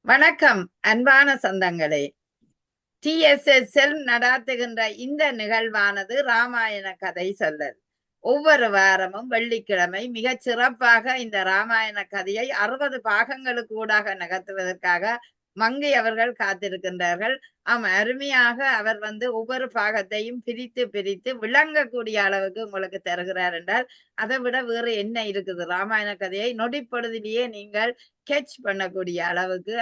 வணக்கம் அன்பான சொந்தங்களே. TSS நடாத்துகின்ற இந்த நிகழ்வானது ராமாயண கதை சொல்லல். ஒவ்வொரு வாரமும் வெள்ளிக்கிழமை மிகச் சிறப்பாக இந்த ராமாயண கதையை 60 பாகங்களுக்கு ஊடாக நகர்த்துவதற்காக மங்கை அவர்கள் காத்திருக்கின்றார்கள். அருமையாக அவர் ஒவ்வொரு பாகத்தையும் பிரித்து பிரித்து விளங்கக்கூடிய அளவுக்கு உங்களுக்கு தருகிறார் என்றால் அதை விட வேறு என்ன இருக்குது? ராமாயண கதையை நொடிப்பொழுதிலேயே நீங்கள் கேட்ச் பண்ணக்கூடிய அளவுக்கு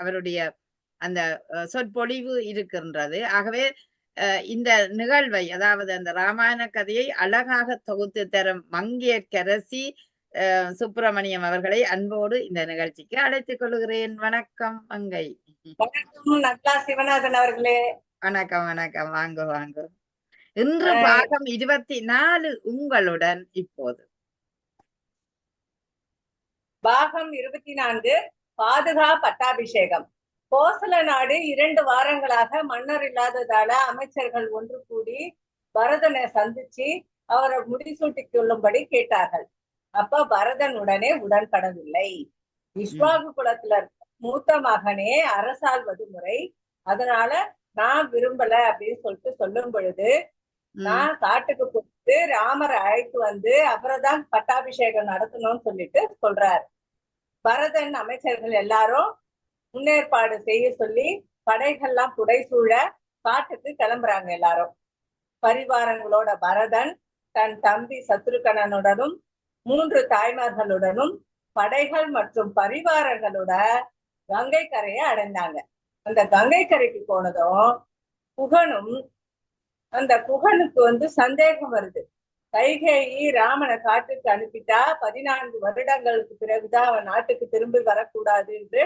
அவருடைய அந்த சொற்பொழிவு இருக்கின்றது. ஆகவே இந்த நிகழ்வை, அதாவது அந்த ராமாயண கதையை அழகாக தொகுத்து தரும் மங்கையர்க்கரசி சுப்பிரமணியம் அவர்களை அன்போடு இந்த நிகழ்ச்சிக்கு அழைத்துக் கொள்கிறேன். வணக்கம் மங்கை. வணக்கம் நக்லா சிவநாதன் அவர்களே. வணக்கம் வணக்கம். வாங்க வாங்க. இன்று பாகம் 24 உங்களுடன். இப்போது பாகம் 24 பாதுகா பட்டாபிஷேகம். கோசல நாடு 2 வாரங்களாக மன்னர் இல்லாததால அமைச்சர்கள் ஒன்று கூடி பரதனை சந்திச்சு அவரை முடிசூட்டிக் கொள்ளும்படி கேட்டார்கள். அப்ப பரதன் உடனே உடன்படவில்லை. விஸ்வாகு குலத்துல மூத்த மகனே அரசாள்வது முறை, அதனால நான் விரும்பல அப்படின்னு சொல்லிட்டு சொல்லும் பொழுது, நான் காட்டுக்கு போட்டு ராமரை அழைத்து வந்து அப்புறம்தான் பட்டாபிஷேகம் நடத்தணும்னு சொல்லிட்டு சொல்றாரு. பரதன் அமைச்சர்கள் எல்லாரும் முன்னேற்பாடு செய்ய சொல்லி படைகள்லாம் புடைசூழ காட்டுக்கு கிளம்புறாங்க. எல்லாரும் பரிவாரங்களோட பரதன் தன் தம்பி சத்ருகனனுடனும் 3 தாய்மார்களுடனும் படைகள் மற்றும் பரிவாரங்களோட கங்கை கரையை அடைந்தாங்க. அந்த கங்கை கரைக்கு போனதும் குகனுக்கு சந்தேகம் வருது. கைகேயி ராமனை காட்டுக்கு அனுப்பிட்டா 14 வருடங்களுக்கு பிறகுதான் அவன் நாட்டுக்கு திரும்பி வரக்கூடாது என்று,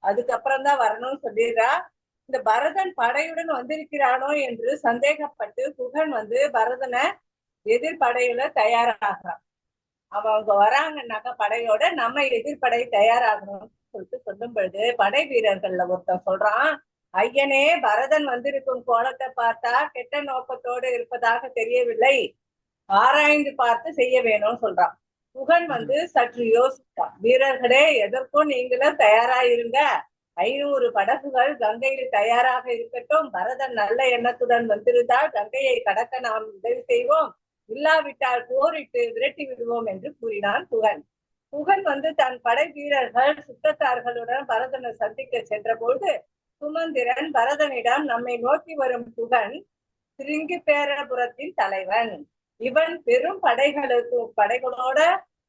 அதுக்கப்புறம் தான் வரணும்னு சொல்லிடுறா. இந்த பரதன் படையுடன் வந்திருக்கிறானோ என்று சந்தேகப்பட்டு குகன் பரதனை எதிர்படையில தயாராகிறான். அவங்க வராங்கன்னாக்கா படையோட நம்ம எதிர்படை தயாராகணும்னு சொல்லிட்டு சொல்லும் பொழுது படை வீரர்கள்ல ஒருத்தன் சொல்றான், ஐயனே, பரதன் வந்திருக்கும் கோலத்தை பார்த்தா கெட்ட நோக்கத்தோடு இருப்பதாக தெரியவில்லை, ஆராய்ந்து பார்த்து செய்ய வேணும்னு சொல்றான். குகன் சற்று யோசித்தான். வீரர்களே, எதற்கும் நீங்களும் தயாராயிருங்க. 500 படகுகள் கங்கையில் தயாராக இருக்கட்டும். பரதன் நல்ல எண்ணத்துடன் வந்திருந்தால் கங்கையை கடக்க நாம் உதவி செய்வோம், இல்லாவிட்டால் போரிட்டு விரட்டி விடுவோம் என்று கூறினான் குகன். குகன் தன் படை வீரர்கள் சுற்றத்தார்களுடன் பரதனை சந்திக்க சென்ற பொழுது சுமந்திரன் பரதனிடம், நம்மை நோக்கி வரும் குகன் சிருங்கி பேரபுரத்தின் தலைவன், இவன் பெரும்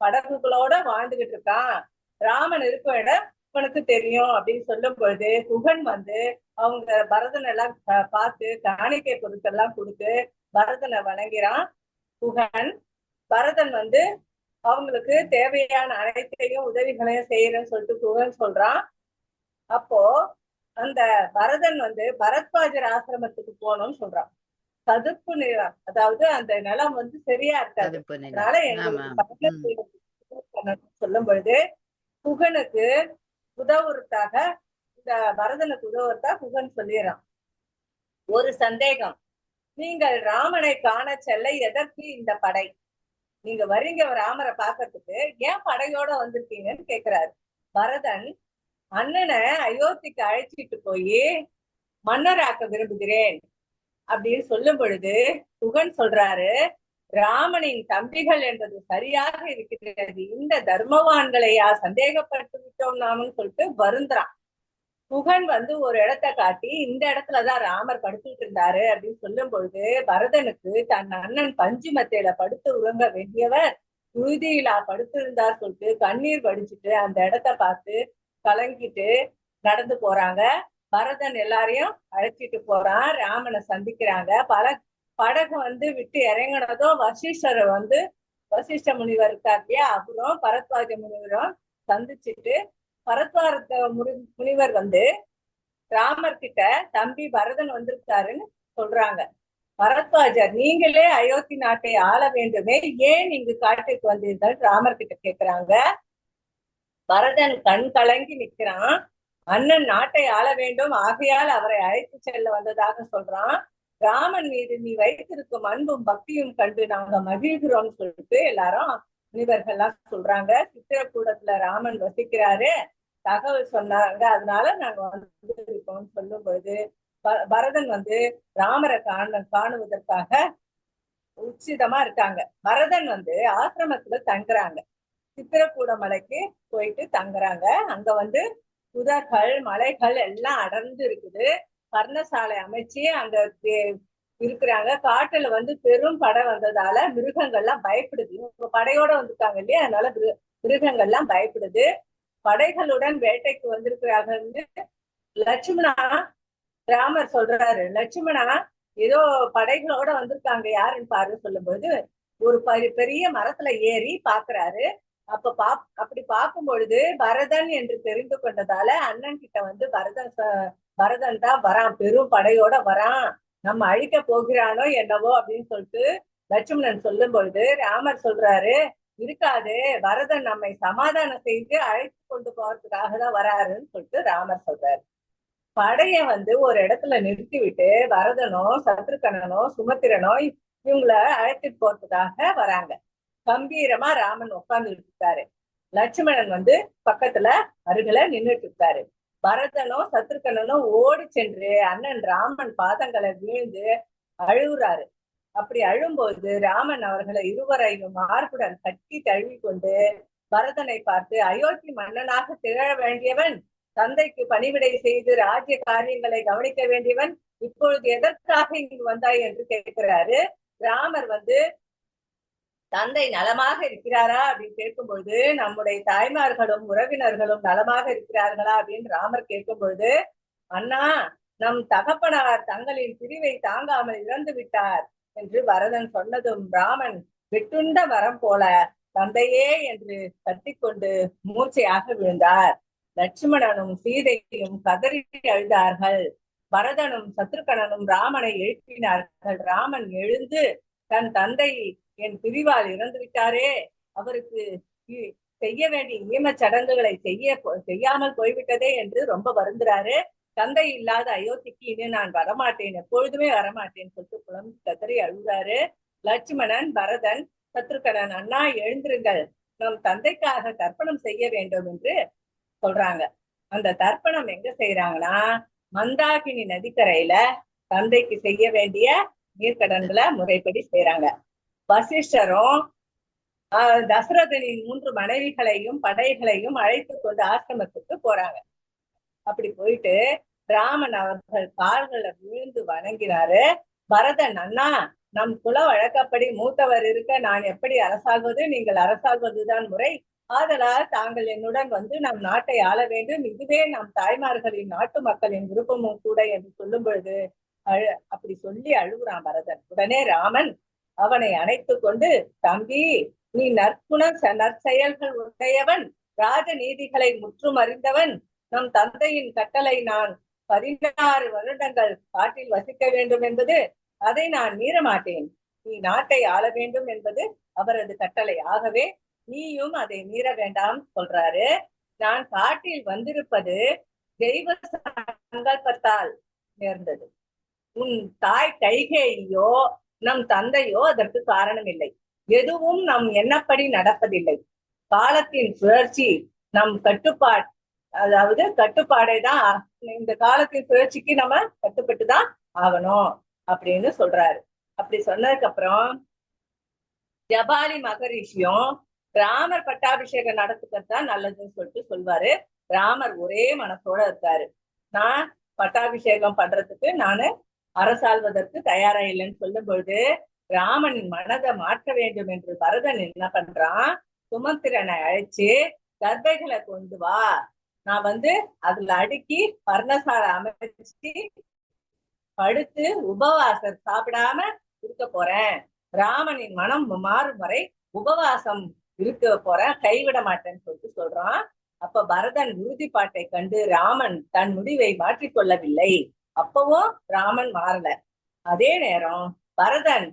படகுகளோட வாழ்ந்துகிட்டு இருக்கான், ராமன் இருக்க இடம் இவனுக்கு தெரியும் அப்படின்னு சொல்லும் பொழுது குகன் அவங்க பரதன் எல்லாம் பார்த்து காணிக்கை பொருட்கள்லாம் கொடுத்து பரதனை வணங்கிறான். குகன் பரதன் அவங்களுக்கு தேவையான அனைத்தையும் உதவிகளையும் செய்யறேன்னு சொல்லிட்டு குகன் சொல்றான். அப்போ அந்த பரதன் பரத்வாஜர் ஆசிரமத்துக்கு போகணும்னு சொல்றான். சதுப்பு நிலம், அதாவது அந்த நிலம் சரியா இருக்காது, அதனால எங்களுக்கு சொல்லும் பொழுது குகனுக்கு உதவுறதாக, இந்த பரதனுக்கு உதவுறதா குகன் சொல்லிடுறான். ஒரு சந்தேகம், நீங்கள் ராமனை காண செல்ல எதற்கு இந்த படை? நீங்க வரீங்க ராமரை பாக்கிறதுக்கு, ஏன் படையோட வந்திருக்கீங்கன்னு கேக்குறாரு. பரதன், அண்ணனை அயோத்திக்கு அழைச்சிட்டு போய் மன்னராக்க விரும்புகிறேன் அப்படின்னு சொல்லும் பொழுது குகன் சொல்றாரு, ராமனின் தம்பிகள் என்பது சரியாக இருக்கிறது, இந்த தர்மவான்களையா சந்தேகப்பட்டு விட்டோம் நாமன்னு சொல்லிட்டு வருந்துறான். குகன் ஒரு இடத்தை காட்டி, இந்த இடத்துலதான் ராமர் படுத்துட்டு இருந்தாரு அப்படின்னு சொல்லும் பொழுது பரதனுக்கு தன் அண்ணன் பஞ்சு மத்தையில படுத்து உறங்க வேண்டியவர் உறுதியிலா படுத்திருந்தார் சொல்லிட்டு கண்ணீர் வடிச்சிட்டு அந்த இடத்த பார்த்து கலங்கிட்டு நடந்து போறாங்க. பரதன் எல்லாரையும் அழைச்சிட்டு போறான். ராமனை சந்திக்கிறாங்க. படகு விட்டு இறங்கினதும் வசிஷ்ட முனிவர் இருக்கார் இல்லையா, அவரும் பரத்வாஜ முனிவரும் சந்திச்சுட்டு, பரத்வாஜ முனிவர் ராமர் கிட்ட, தம்பி பரதன் வந்திருக்காருன்னு சொல்றாங்க. பரத்வாஜர், நீங்களே அயோத்தி நாட்டை ஆள வேண்டுமே, ஏன் நீங்க காட்டுக்கு வந்தீர்கள் ராமர் கிட்ட கேக்குறாங்க. பரதன் கண் கலங்கி நிக்கிறான். அண்ணன் நாட்டை ஆள வேண்டும், ஆகையால் அவரை அழைத்து செல்ல வந்ததாக சொல்றான். ராமன் மீது நீ வைத்திருக்கும் அன்பும் பக்தியும் கண்டு நாங்க மகிழ்கிறோம்னு சொல்லிட்டு எல்லாரும் முனிவர்கள்லாம் சொல்றாங்க. சித்திரக்கூடத்துல ராமன் வசிக்கிறாரு, தகவல் சொன்னாங்க, அதனால நாங்க வந்து இருக்கோம்னு சொல்லும் பொழுது பரதன் வந்து ராமரை காணுவதற்காக உச்சிதமா இருக்காங்க. பரதன் வந்து ஆசிரமத்துல தங்குறாங்க. சித்திரக்கூட மலைக்கு போயிட்டு தங்குறாங்க. அங்க வந்து புதர்கள் மலைகள் எல்லாம் அடர்ந்து இருக்குது. பர்ணசாலை அமைச்சு அங்க இருக்கிறாங்க. காட்டுல வந்து பெரும் படை வந்ததால மிருகங்கள்லாம் பயப்படுது. இவங்க படையோட வந்துட்டாங்க இல்லையா, அதனால மிருகங்கள்லாம் பயப்படுது. படைகளுடன் வேட்டைக்கு வந்திருக்கிறார்கள். லட்சுமணா ராமர் சொல்றாரு, லட்சுமணா ஏதோ படைகளோட வந்திருக்காங்க, யாருன்னு பாருன்னு சொல்லும்போது ஒரு பெரிய மரத்துல ஏறி பாக்குறாரு. அப்படி பார்க்கும் பொழுது பரதன் என்று தெரிந்து கொண்டதால அண்ணன் கிட்ட வந்து பரதன் தான் வரான், பெரும் படையோட வரான், நம்ம அழிக்க போகிறானோ என்னவோ அப்படின்னு சொல்லிட்டு லட்சுமணன் சொல்லும் பொழுது ராமர் சொல்றாரு, இருக்காது, பரதன் நம்மை சமாதானம் செய்து அழைத்து கொண்டு போறதுக்காக தான் வராருன்னு சொல்லிட்டு ராமர் சொல்றாரு. படைய வந்து ஒரு இடத்துல நிறுத்தி விட்டு பரதனோ சத்ருகனோ சுமத்திரனோ இவங்களை அழைச்சிட்டு போறதுக்காக வராங்க. கம்பீரமா ராமன் உட்கார்ந்துட்டு இருக்காரு. லட்சுமணன் வந்து பக்கத்துல அருகில நின்றுட்டு இருக்காரு. பரதனோ சத்ருகனோ ஓடி சென்று அண்ணன் ராமன் பாதங்களை வீழ்ந்து அழுகுறாரு. அப்படி அழும்போது ராமன் அவர்களை இருவரையும் மார்புடன் கட்டி தழுவி கொண்டு பரதனை பார்த்து, அயோத்தி மன்னனாக திகழ வேண்டியவன், தந்தைக்கு பணிவிடை செய்து ராஜ்ய காரியங்களை கவனிக்க வேண்டியவன், இப்பொழுது எதற்காக இங்கு வந்தாய் என்று கேட்கிறாரு. ராமர் வந்து தந்தை நலமாக இருக்கிறாரா அப்படின்னு கேட்கும்பொழுது, நம்முடைய தாய்மார்களும் உறவினர்களும் நலமாக இருக்கிறார்களா அப்படின்னு ராமர் கேட்கும் பொழுது, அண்ணா, நம் தகப்பனார் தங்களின் பிரிவை தாங்காமல் இறந்து விட்டார் என்று பரதன் சொன்னதும் ராமன் வெட்டுண்ட மரம் போல தந்தையே என்று கத்திக்கொண்டு மூர்ச்சையாக விழுந்தார். லட்சுமணனும் சீதையும் கதறி அழுதார்கள். பரதனும் சத்ருகனனும் ராமனை எழுப்பினார்கள். ராமன் எழுந்து, தன் தந்தை என் பிரிவால் இறந்து விட்டாரே, அவருக்கு செய்ய வேண்டிய நியம சடங்குகளை செய்யாமல் போய்விட்டதே என்று ரொம்ப வருந்துறாரு. தந்தை இல்லாத அயோத்திக்கு இனி நான் வரமாட்டேன், எப்பொழுதுமே வரமாட்டேன் சொல்லிட்டு புலம்பி கதறி அழுகிறாரு. லட்சுமணன் பரதன் சத்ருகனன், அண்ணா எழுந்திருங்கள், நம் தந்தைக்காக தர்ப்பணம் செய்ய வேண்டும் என்று சொல்றாங்க. அந்த தர்ப்பணம் எங்க செய்யறாங்கன்னா, மந்தாகினி நதிக்கரையில தந்தைக்கு செய்ய வேண்டிய நீர்க்கடன்களை முறைப்படி செய்யறாங்க. வசிஷ்டரும் தசரதனின் 3 மனைவிகளையும் படைகளையும் அழைத்து கொண்டு ஆசிரமத்துக்கு போறாங்க. அப்படி போயிட்டு ராமன் அவர்கள் கால்களை விழுந்து வணங்கினாரு. பரதன், அண்ணா, நம் குல வழக்கப்படி மூத்தவர் இருக்க நான் எப்படி அரசாள்வது, நீங்கள் அரசாள்வதுதான் முறை, ஆதலால் தாங்கள் என்னுடன் வந்து நம் நாட்டை ஆள வேண்டும், இதுவே நம் தாய்மார்களின் நாட்டு மக்களின் விருப்பமும் கூட என்று சொல்லும் பொழுது அப்படி சொல்லி அழுகுறான் பரதன். உடனே ராமன் அவனை அணைத்து கொண்டு, தம்பி, நீ நற்குண நற்செயல்கள் உடையவன், ராஜ நீதிகளை முற்றும் அறிந்தவன், நம் தந்தையின் கட்டளை நான் 16 வருடங்கள் காட்டில் வசிக்க வேண்டும் என்பது, அதை நான் மீற மாட்டேன். நீ நாட்டை ஆள வேண்டும் என்பது அவரது கட்டளை, ஆகவே நீயும் அதை மீற வேண்டாம் சொல்றாரு. நான் காட்டில் வந்திருப்பது தெய்வ சங்கல்பத்தால் நேர்ந்தது. உன் தாய் கைகேயோ நம் தந்தையோ அதற்கு காரணம் இல்லை. எதுவும் நம் எண்ணப்படி நடப்பதில்லை. காலத்தின் சுழற்சி நம் கட்டுப்பாடை தான், இந்த காலத்தின் சுழற்சிக்கு நம்ம கட்டுப்பட்டுதான் ஆகணும் அப்படின்னு சொல்றாரு. அப்படி சொன்னதுக்கு அப்புறம் ஜபாலி மகரிஷியும் ராமர் பட்டாபிஷேகம் நடத்துக்கிறது தான் நல்லதுன்னு சொல்லிட்டு சொல்வாரு. ராமர் ஒரே மனசோட இருக்காரு. நான் பட்டாபிஷேகம் பண்றதுக்கு நானு அரசாள்வதற்கு தயாரா இல்லைன்னு சொல்லும் பொழுது ராமனின் மனதை மாற்ற வேண்டும் என்று பரதன் என்ன பண்றான், சுமந்திரனை அழைச்சு கர்ப்பைகளை கொண்டு வா, நான் வந்து அதுல அடுக்கி பர்ணசாலை அமைச்சு படுத்து உபவாசம் சாப்பிடாம இருக்க போறேன், ராமனின் மனம் மாறும் வரை உபவாசம் இருக்க போறேன், கைவிட மாட்டேன்னு சொல்லிட்டு சொல்றான். அப்ப பரதன் உறுதிப்பாட்டை கண்டு ராமன் தன் முடிவை மாற்றிக்கொள்ளவில்லை. அப்பவும் ராமன் மாறல. அதே நேரம் பரதன்,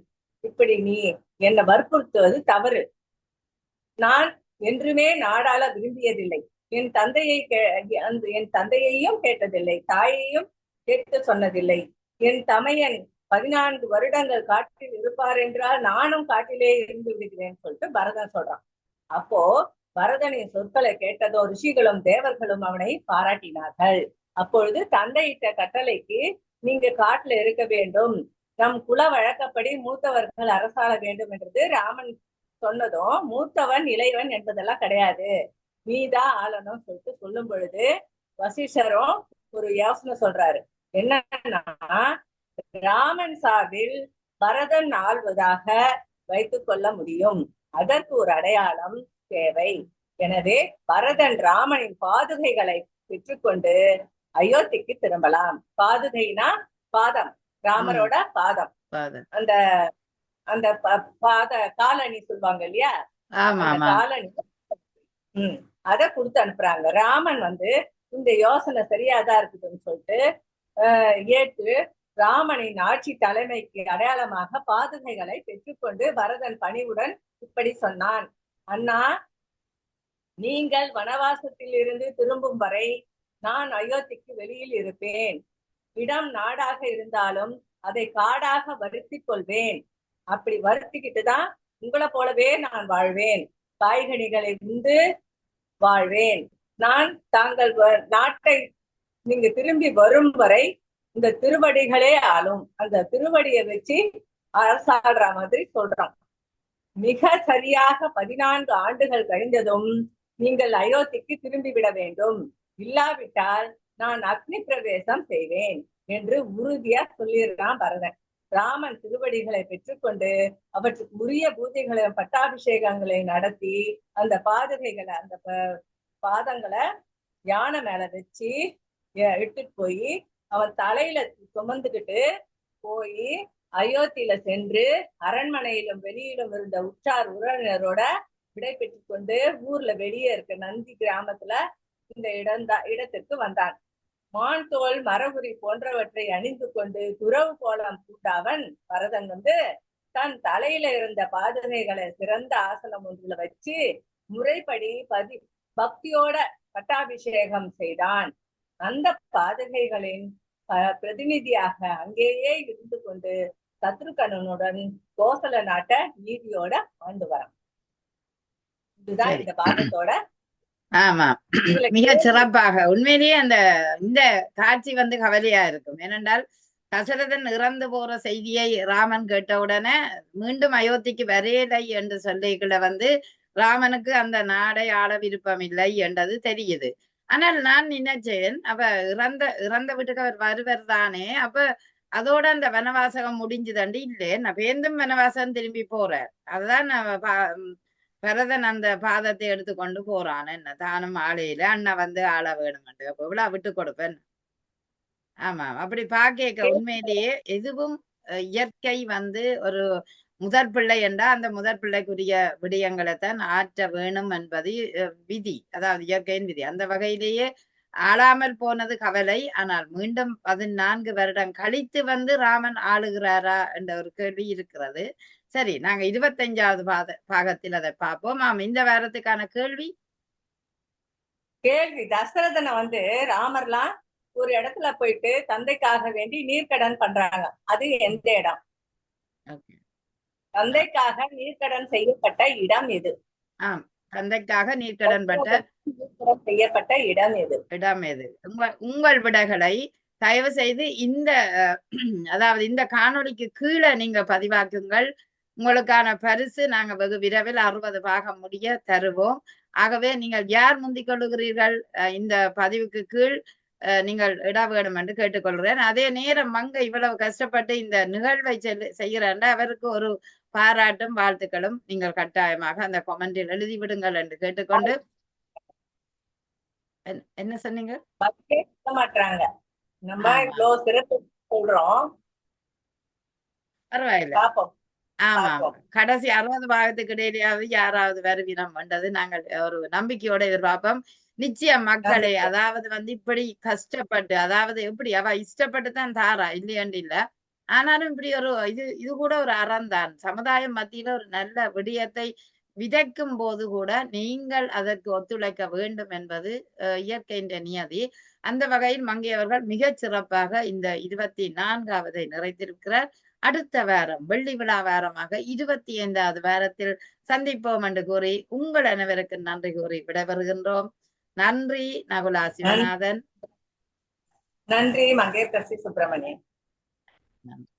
இப்படி நீ என்னை வற்புறுத்துவது தவறு, நான் என்றுமே நாடாள விரும்பியதில்லை, என் தந்தையையும் கேட்டதில்லை, தாயையும் கேட்க சொன்னதில்லை, என் தமையன் 14 வருடங்கள் காட்டில் இருப்பார் என்றால் நானும் காட்டிலே இருந்து விடுகிறேன்னு சொல்லிட்டு பரதன் சொல்றான். அப்போ பரதனின் சொற்களை கேட்டதோ ரிஷிகளும் தேவர்களும் அவனை பாராட்டினார்கள். அப்பொழுது தந்தையிட்ட கட்டளைக்கு நீங்க காட்டுல இருக்க வேண்டும், நம் குல வழக்கப்படி மூத்தவர்கள் அரசாள வேண்டும் என்றது ராமன் சொன்னதும், மூத்தவன் இளையவன் என்பதெல்லாம் கிடையாது, நீதான் ஆளணும் சொல்லிட்டு சொல்லும் பொழுது வசிஷ்டரும் ஒரு யோசனை சொல்றாரு. என்னன்னா, ராமன் சார்பில் பரதன் ஆள்வதாக வைத்துக் கொள்ள முடியும், அதற்கு ஒரு அடையாளம் தேவை. எனவே பரதன் ராமனின் பாதுகைகளை பெற்றுக்கொண்டு அயோத்திக்கு திரும்பலாம். பாதுகைனா பாதம், ராமரோட பாதம், அந்த அந்த பாத காலணி சொல்லுவாங்க இல்லையா, காலணி அத கொடுத்து அனுப்புறாங்க. ராமன் இந்த யோசனை சரியாதான் இருக்குதுன்னு சொல்லிட்டு ஏற்று ராமனின் ஆட்சி தலைமைக்கு அடையாளமாக பாதுகைகளை பெற்றுக்கொண்டு பரதன் பணிவுடன் இப்படி சொன்னான். அண்ணா, நீங்கள் வனவாசத்தில் இருந்து திரும்பும் வரை நான் அயோத்திக்கு வெளியில் இருப்பேன். இடம் நாடாக இருந்தாலும் அதை காடாக வருத்திக் கொள்வேன். அப்படி வருத்திக்கிட்டுதான் உங்களை போலவே நான் வாழ்வேன். காய்கனிகளை உண்டு வாழ்வேன். நான் தாங்கள் நாட்டை நீங்க திரும்பி வரும் வரை இந்த திருவடிகளே ஆளும். அந்த திருவடியை வச்சு அரசாடுற மாதிரி சொல்றான். மிக சரியாக 14 ஆண்டுகள் கழிந்ததும் நீங்கள் அயோத்திக்கு திரும்பிவிட வேண்டும், இல்லாவிட்டால் நான் அக்னி பிரவேசம் செய்வேன் என்று உறுதியா சொல்லிடுறான் பரதன். ராமன் திருவடிகளை பெற்றுக்கொண்டு அவற்றுக்கு உரிய பூஜைகளை பட்டாபிஷேகங்களை நடத்தி அந்த பாதுகைகளை அந்த பாதங்களை யானை மேல வச்சு இட்டுட்டு போய் அவன் தலையில சுமந்துக்கிட்டு போய் அயோத்தியில சென்று அரண்மனையிலும் வெளியிலும் இருந்த உற்றார் உறவினரோட விடை பெற்று கொண்டு ஊர்ல வெளியே இருக்க நந்தி கிராமத்துல இந்த இடத்திற்கு வந்தான். மான் தோல் மரபுரி போன்றவற்றை அணிந்து கொண்டு துறவு கோலம் பூண்டாவன் பரதன் தன் தலையில இருந்த பாதுகைகளை சிறந்த ஆசனம் ஒன்றுல வச்சு முறைப்படி பக்தியோட பட்டாபிஷேகம் செய்தான். அந்த பாதுகைகளின் பிரதிநிதியாக அங்கேயே இருந்து கொண்டு சத்ருகனுடன் கோசல நாட்டை நீதியோட ஆண்டு வரான். இதுதான் இந்த பாகத்தோட. ஆமா, மிக சிறப்பாக. உண்மையிலேயே இந்த காட்சி கவலையா இருக்கும். ஏனென்றால் தசரதன் இறந்து போற செய்தியை ராமன் கேட்டவுடனே மீண்டும் அயோத்திக்கு வரையலை என்று சொல்லிக்கல ராமனுக்கு அந்த நாடை ஆள விருப்பம் இல்லை என்றது தெரியுது. ஆனால் நான் நினைச்சேன், அப்ப இறந்த வீட்டுக்கு அவர் வருவர் தானே, அப்ப அதோட அந்த வனவாசகம் முடிஞ்சுதாண்டி இல்லை, நான் பேந்தும் வனவாசகம் திரும்பி போறார். அதுதான் பரதன் அந்த பாதத்தை எடுத்துக்கொண்டு போறான். என்ன தானும் ஆளையில அண்ணன் ஆள வேணும்ட்டு அப்ப இவ்வளவு விட்டு கொடுப்பேன். ஆமா, அப்படி பாக்க உண்மையிலேயே எதுவும் இயற்கை ஒரு முதற் பிள்ளை என்றா அந்த முதற் பிள்ளைக்குரிய விடயங்களைத்தான் ஆற்ற வேணும் என்பது விதி, அதாவது இயற்கையின் விதி. அந்த வகையிலேயே ஆளாமல் போனது கவலை. ஆனால் மீண்டும் 14 வருடம் கழித்து ராமன் ஆளுகிறாரா என்ற ஒரு கேள்வி இருக்கிறது. சரி, நாங்க 25வது பாகத்தில் அதை பார்ப்போம். இந்த வாரத்துக்கான கேள்வி தசரதனை ராமர்லாம் ஒரு இடத்துல போயிட்டு தந்தைக்காக வேண்டி நீர்க்கடன் பண்றாங்க. அது எந்த இடம்? தந்தைக்காக நீர்க்கடன் செய்யப்பட்ட இடம் எது? தந்தைக்காக நீர்க்கடன் செய்யப்பட்ட இடம் எது? உங்கள் விடைகளை தயவு செய்து அதாவது இந்த காணொளிக்கு கீழே நீங்க பதிவாக்குங்கள். உங்களுக்கான பரிசு நாங்க வெகு விரைவில் 60 பாகம் முடிய தருவோம். ஆகவே நீங்கள் யார் முந்திக் கொள்ளுகிறீர்கள் இந்த பதிவுக்கு கீழ் நீங்கள் இட வேணும் என்று கேட்டுக்கொள்கிறேன். அதே நேரம் மங்க இவ்வளவு கஷ்டப்பட்டு இந்த நிகழ்வை செய்கிறாண்ட அவருக்கு ஒரு பாராட்டும் வாழ்த்துக்களும் நீங்கள் கட்டாயமாக அந்த கொமெண்டில் எழுதி விடுங்கள் என்று கேட்டுக்கொண்டு. என்ன சொன்னீங்க? மாட்டாங்க, நம்ம இவ்வளவு சிறப்பு சொல்றோம், பரவாயில்ல. ஆமா, கடைசி 60 பாகத்துக்கு இடையிலேயாவது யாராவது வருவினம் வந்தது நாங்கள் ஒரு நம்பிக்கையோட எதிர்பார்ப்போம். நிச்சயம் மக்களை, அதாவது இப்படி கஷ்டப்பட்டு, அதாவது எப்படி அவ இஷ்டப்பட்டு தான் தாரா, இல்லையாண்டு இல்ல, ஆனாலும் இப்படி ஒரு இது கூட ஒரு அறந்தான். சமுதாயம் மத்தியில ஒரு நல்ல விடயத்தை விதைக்கும் போது கூட நீங்கள் அதற்கு ஒத்துழைக்க வேண்டும் என்பது இயற்கையின் நியதி. அந்த வகையில் மங்கை அவர்கள் மிக சிறப்பாக இந்த 24வது நிறைத்திருக்கிறார். அடுத்த வாரம் வெள்ளி விழா வாரமாக 25வது வாரத்தில் சந்திப்போம் என்று கூறி உங்கள் அனைவருக்கு நன்றி கூறி விடைபெறுகின்றோம். நன்றி நகுலா சிவநாதன். நன்றி மங்கையர்கரசி சுப்பிரமணியன். நன்றி.